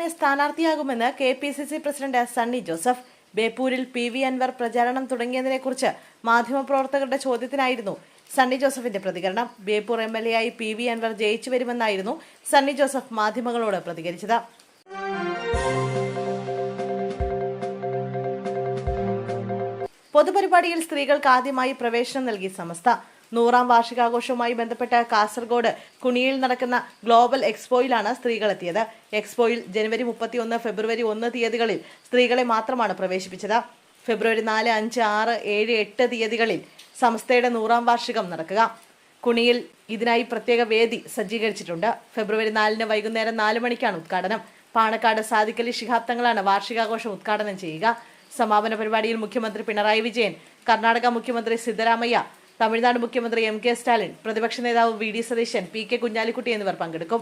തന്നെ സ്ഥാനാർത്ഥിയാകുമെന്ന് KPCC president Sunny Joseph. ബേപ്പൂരിൽ PV അൻവർ പ്രചാരണം തുടങ്ങിയതിനെക്കുറിച്ച് മാധ്യമപ്രവർത്തകരുടെ ചോദ്യത്തിനായിരുന്നു സണ്ണി ജോസഫിന്റെ പ്രതികരണം. ബേപ്പൂർ MLA ആയി PV അൻവർ ജയിച്ചു വരുമെന്നായിരുന്നു സണ്ണി ജോസഫ് മാധ്യമങ്ങളോട് പ്രതികരിച്ചത്. പൊതുപരിപാടിയിൽ സ്ത്രീകൾക്ക് ആദ്യമായി പ്രവേശനം നൽകി സമസ്ത. 100ാം വാർഷികാഘോഷവുമായി ബന്ധപ്പെട്ട് കാസർഗോഡ് കുണിയിൽ നടക്കുന്ന ഗ്ലോബൽ എക്സ്പോയിലാണ് സ്ത്രീകളെത്തിയത്. എക്സ്പോയിൽ ജനുവരി 31, ഫെബ്രുവരി 1 തീയതികളിൽ സ്ത്രീകളെ മാത്രമാണ് പ്രവേശിപ്പിച്ചത്. ഫെബ്രുവരി 4, 5, 6, 7, 8 തീയതികളിൽ സമസ്തയുടെ 100ാം വാർഷികം നടക്കുക. കുണിയിൽ ഇതിനായി പ്രത്യേക വേദി സജ്ജീകരിച്ചിട്ടുണ്ട്. ഫെബ്രുവരി 4 വൈകുന്നേരം 4 മണിക്കാണ് ഉദ്ഘാടനം. പാണക്കാട് സാദിഖലി ശിഹാബ് തങ്ങളാണ് വാർഷികാഘോഷം ഉദ്ഘാടനം ചെയ്യുക. സമാപന പരിപാടിയിൽ മുഖ്യമന്ത്രി പിണറായി വിജയൻ, കർണാടക മുഖ്യമന്ത്രി സിദ്ധരാമയ്യ, തമിഴ്നാട് മുഖ്യമന്ത്രി MK സ്റ്റാലിൻ, പ്രതിപക്ഷ നേതാവ് VD സതീശൻ, PK കുഞ്ഞാലിക്കുട്ടി എന്നിവർ പങ്കെടുക്കും.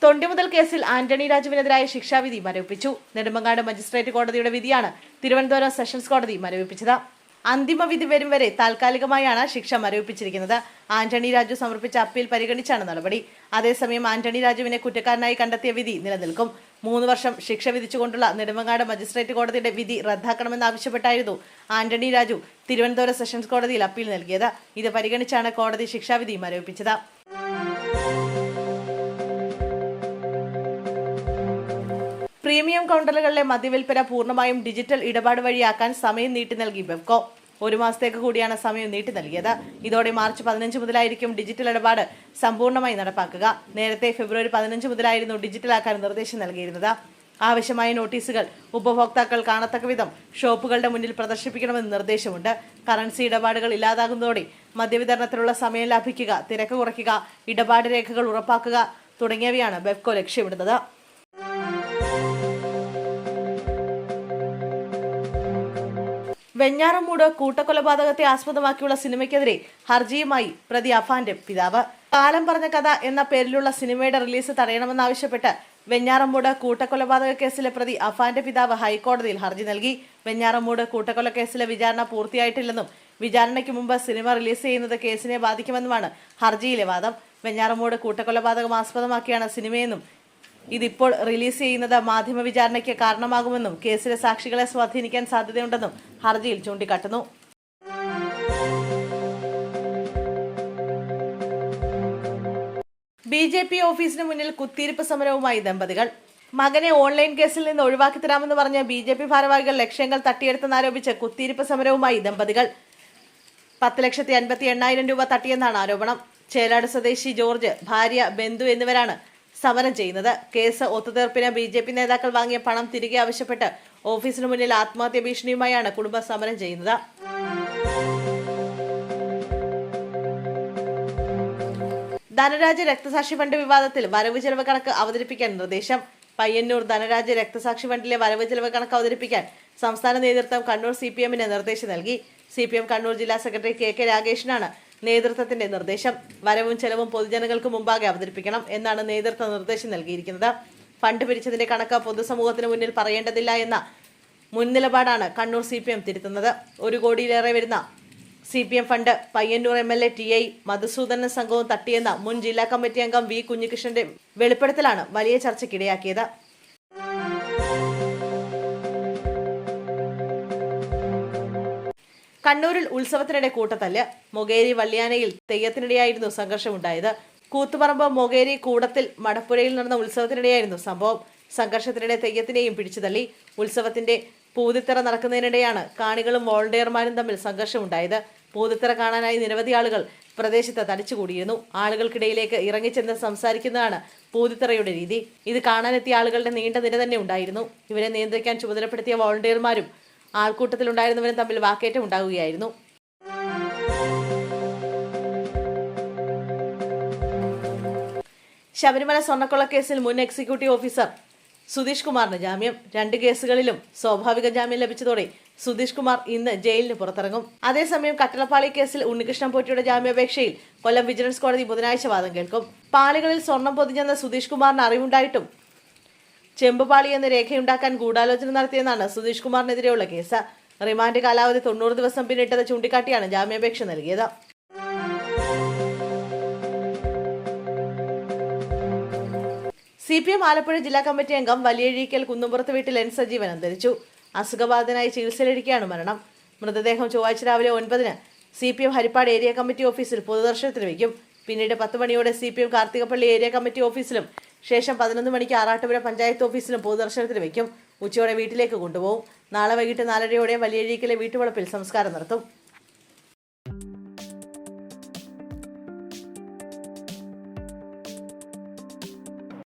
തൊണ്ടിമുതൽ കേസിൽ ആന്റണി രാജുവിനെതിരായ ശിക്ഷാവിധി മരവിപ്പിച്ചു. നെടുമങ്ങാട് മജിസ്ട്രേറ്റ് കോടതിയുടെ വിധിയാണ് തിരുവനന്തപുരം സെഷൻസ് കോടതി മരവിപ്പിച്ചത്. അന്തിമ വിധി വരും വരെ താൽക്കാലികമായാണ് ശിക്ഷ മരവിപ്പിച്ചിരിക്കുന്നത്. ആന്റണി രാജു സമർപ്പിച്ച അപ്പീൽ പരിഗണിച്ചാണ് നടപടി. അതേസമയം ആന്റണി രാജുവിനെ കുറ്റക്കാരനായി കണ്ടെത്തിയ വിധി നിലനിൽക്കും. 3 വർഷം ശിക്ഷ വിധിച്ചുകൊണ്ടുള്ള നെടുമങ്ങാട് മജിസ്ട്രേറ്റ് കോടതിയുടെ വിധി റദ്ദാക്കണമെന്നാവശ്യപ്പെട്ടായിരുന്നു ആന്റണി രാജു തിരുവനന്തപുരം സെഷൻസ് കോടതിയിൽ അപ്പീൽ നൽകിയത്. ഇത് പരിഗണിച്ചാണ് കോടതി ശിക്ഷാവിധി മരവിപ്പിച്ചത്. പ്രീമിയം കൗണ്ടറുകളിലെ മദ്യവിൽപ്പന പൂർണ്ണമായും ഡിജിറ്റൽ ഇടപാട് വഴിയാക്കാൻ സമയം നീട്ടി നൽകി ബെവ്കോ. 1 മാസത്തേക്ക് കൂടിയാണ് സമയം നീട്ടി നൽകിയത്. ഇതോടെ മാർച്ച് 15 മുതലായിരിക്കും ഡിജിറ്റൽ ഇടപാട് സമ്പൂർണ്ണമായി നടപ്പാക്കുക. നേരത്തെ ഫെബ്രുവരി 15 മുതലായിരുന്നു ഡിജിറ്റലാക്കാൻ നിർദ്ദേശം നൽകിയിരുന്നത്. ആവശ്യമായ നോട്ടീസുകൾ ഉപഭോക്താക്കൾ കാണത്തക്ക വിധം ഷോപ്പുകളുടെ മുന്നിൽ പ്രദർശിപ്പിക്കണമെന്ന് നിർദ്ദേശമുണ്ട്. കറൻസി ഇടപാടുകൾ ഇല്ലാതാകുന്നതോടെ മദ്യവിതരണത്തിലുള്ള സമയം ലാഭിക്കുക, തിരക്ക് കുറയ്ക്കുക, ഇടപാട് രേഖകൾ ഉറപ്പാക്കുക തുടങ്ങിയവയാണ് ബെവ്കോ ലക്ഷ്യമിടുന്നത്. വെഞ്ഞാറമൂട് കൂട്ടക്കൊലപാതകത്തെ ആസ്പദമാക്കിയുള്ള സിനിമയ്ക്കെതിരെ ഹർജിയുമായി പ്രതി അഫാന്റെ പിതാവ്. കാലം പറഞ്ഞ കഥ എന്ന പേരിലുള്ള സിനിമയുടെ റിലീസ് തടയണമെന്നാവശ്യപ്പെട്ട് വെഞ്ഞാറമൂട് കൂട്ടക്കൊലപാതക കേസിലെ പ്രതി അഫാന്റെ പിതാവ് ഹൈക്കോടതിയിൽ ഹർജി നൽകി. വെഞ്ഞാറമൂട് കൂട്ടക്കൊലക്കേസിലെ വിചാരണ പൂർത്തിയായിട്ടില്ലെന്നും വിചാരണയ്ക്ക് മുമ്പ് സിനിമ റിലീസ് ചെയ്യുന്നത് കേസിനെ ബാധിക്കുമെന്നുമാണ് ഹർജിയിലെ വാദം. വെഞ്ഞാറമൂട് കൂട്ടക്കൊലപാതകം ആസ്പദമാക്കിയാണ് സിനിമയെന്നും ഇതിപ്പോൾ റിലീസ് ചെയ്യുന്നത് മാധ്യമ വിചാരണയ്ക്ക് കാരണമാകുമെന്നും കേസിലെ സാക്ഷികളെ സ്വാധീനിക്കാൻ സാധ്യതയുണ്ടെന്നും ഹർജിയിൽ ചൂണ്ടിക്കാട്ടുന്നു. BJP ഓഫീസിന് മുന്നിൽ കുത്തിയിരിപ്പ് സമരവുമായി ദമ്പതികൾ. മകനെ ഓൺലൈൻ കേസിൽ നിന്ന് ഒഴിവാക്കി തരാമെന്ന് പറഞ്ഞ BJP ഭാരവാഹികൾ ലക്ഷ്യങ്ങൾ തട്ടിയെടുത്തെന്നാരോപിച്ച് കുത്തിയിരിപ്പ് സമരവുമായി ദമ്പതികൾ. 10,58,000 രൂപ തട്ടിയെന്നാണ് ആരോപണം. ചേലാട് സ്വദേശി ജോർജ്, ഭാര്യ ബന്ധു എന്നിവരാണ് സമരം ചെയ്യുന്നത്. കേസ് ഒത്തുതീർപ്പിന് BJP നേതാക്കൾ വാങ്ങിയ പണം തിരികെ ആവശ്യപ്പെട്ട് ഓഫീസിന് മുന്നിൽ ആത്മഹത്യാ ഭീഷണിയുമായാണ് കുടുംബം സമരം ചെയ്യുന്നത്. ധനരാജ് രക്തസാക്ഷി ഫണ്ട് വിവാദത്തിൽ വരവ് ചെലവ് കണക്ക് അവതരിപ്പിക്കാൻ നിർദ്ദേശം. പയ്യന്നൂർ ധനരാജ് രക്തസാക്ഷി ഫണ്ടിലെ വരവ് ചെലവ് കണക്ക് അവതരിപ്പിക്കാൻ സംസ്ഥാന നേതൃത്വം കണ്ണൂർ CPM-ന് നിർദ്ദേശം നൽകി. CPM കണ്ണൂർ ജില്ലാ സെക്രട്ടറി KK രാഗേഷിനാണ് നേതൃത്വത്തിന്റെ നിർദ്ദേശം. വരവും ചെലവും പൊതുജനങ്ങൾക്ക് മുമ്പാകെ അവതരിപ്പിക്കണം എന്നാണ് നേതൃത്വം നിർദ്ദേശം നൽകിയിരിക്കുന്നത്. ഫണ്ട് പിരിച്ചതിന്റെ കണക്ക് പൊതുസമൂഹത്തിന് മുന്നിൽ പറയേണ്ടതില്ല എന്ന മുൻ നിലപാടാണ് കണ്ണൂർ CPM തിരുത്തുന്നത്. 1 കോടിയിലേറെ വരുന്ന CPM fund Payyannur MLA TI Madhusoodanan സംഘവും തട്ടിയെന്ന മുൻ ജില്ലാ കമ്മിറ്റി അംഗം V കുഞ്ഞികൃഷ്ണന്റെ വെളിപ്പെടുത്തലാണ് വലിയ ചർച്ചയ്ക്കിടയാക്കിയത്. കണ്ണൂരിൽ ഉത്സവത്തിനിടെ കൂട്ടത്തല്ല്. മൊകേരി വള്ളിയാനയിൽ തെയ്യത്തിനിടെയായിരുന്നു സംഘർഷമുണ്ടായത്. കൂത്തുപറമ്പ് മൊകേരി കൂടത്തിൽ മടപ്പുരയിൽ നടന്ന ഉത്സവത്തിനിടെയായിരുന്നു സംഭവം. സംഘർഷത്തിനിടെ തെയ്യത്തിനെയും പിടിച്ചുതള്ളി. ഉത്സവത്തിന്റെ പൂതിത്തറ നടക്കുന്നതിനിടെയാണ് കാണികളും വോളണ്ടിയർമാരും തമ്മിൽ സംഘർഷമുണ്ടായത്. പൂതിത്തറ കാണാനായി നിരവധി ആളുകൾ പ്രദേശത്ത് തടിച്ചുകൂടിയിരുന്നു. ആളുകൾക്കിടയിലേക്ക് ഇറങ്ങിച്ചെന്ന് സംസാരിക്കുന്നതാണ് പൂതിത്തറയുടെ രീതി. ഇത് കാണാനെത്തിയ ആളുകളുടെ നീണ്ട നിര തന്നെ ഉണ്ടായിരുന്നു. ഇവരെ നിയന്ത്രിക്കാൻ ചുമതലപ്പെടുത്തിയ വോളണ്ടിയർമാരും ആൾക്കൂട്ടത്തിലുണ്ടായിരുന്നവരും തമ്മിൽ വാക്കേറ്റം ഉണ്ടാകുകയായിരുന്നു. ശബരിമല സ്വർണ്ണക്കൊള്ളക്കേസിൽ മുൻ എക്സിക്യൂട്ടീവ് ഓഫീസർ സുധീഷ് കുമാറിന് ജാമ്യം. 2 കേസുകളിലും സ്വാഭാവിക ജാമ്യം ലഭിച്ചതോടെ സുധീഷ് കുമാർ ഇന്ന് ജയിലിന് പുറത്തിറങ്ങും. അതേസമയം കട്ടളപ്പാളി കേസിൽ ഉണ്ണികൃഷ്ണൻ പോറ്റിയുടെ ജാമ്യാപേക്ഷയിൽ കൊല്ലം വിജിലൻസ് കോടതി ബുധനാഴ്ച വാദം കേൾക്കും. പാളികളിൽ സ്വർണം പൊതിഞ്ഞെന്ന് സുധീഷ് കുമാറിന് അറിവുണ്ടായിട്ടും ചെമ്പുപാളി എന്ന രേഖയുണ്ടാക്കാൻ ഗൂഢാലോചന നടത്തിയെന്നാണ് സുധീഷ് കുമാറിനെതിരെയുള്ള കേസ്. റിമാൻഡ് കാലാവധി 90 ദിവസം പിന്നിട്ടത് ചൂണ്ടിക്കാട്ടിയാണ് ജാമ്യാപേക്ഷ നൽകിയത്. CPM ആലപ്പുഴ ജില്ലാ കമ്മിറ്റി അംഗം വലിയഴീക്കൽ കുന്നുംപുറത്ത് വീട്ടിൽ N സജീവൻ അന്തരിച്ചു. അസുഖബാധിതനായി ചികിത്സയിലിരിക്കെയാണ് മരണം. മൃതദേഹം ചൊവ്വാഴ്ച രാവിലെ 9-ന് CPM ഹരിപ്പാട് ഏരിയ കമ്മിറ്റി ഓഫീസിൽ പൊതുദർശനത്തിന് വയ്ക്കും. പിന്നീട് 10 മണിയോടെ CPM കാർത്തികപ്പള്ളി ഏരിയ കമ്മിറ്റി ഓഫീസിലും ശേഷം 11 മണിക്ക് ആറാട്ടുപുഴ പഞ്ചായത്ത് ഓഫീസിലും പൊതുദർശനത്തിന് വയ്ക്കും. ഉച്ചയോടെ വീട്ടിലേക്ക് കൊണ്ടുപോകും. നാളെ വൈകിട്ട് 4:30-യോടെ വലിയഴീക്കലെ വീട്ടുവളപ്പിൽ സംസ്കാരം നടത്തും.